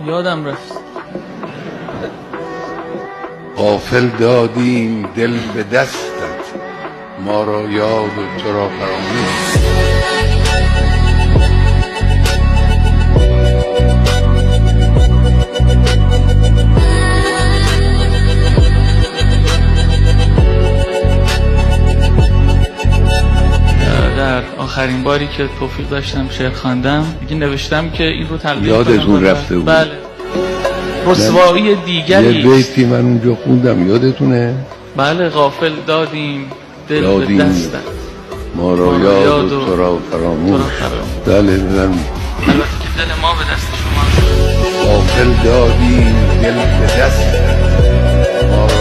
یادم رفت. غافل دادیم دل به دستت، ما را یاد و تو را فراموش. در آخرین باری که توفیق داشتم شعر خواندم دیگه نوشتم که این رو تقدیم کنم. یادتون رفته بود؟ بله. رسوایی دیگری. یه بیتی من اونجا خوندم، یادتونه؟ بله. غافل دادیم دل به دستت، ما را یاد و تو را فراموش. بله من البته که دل ما به دست شما. غافل دادیم دل به دستت، ما را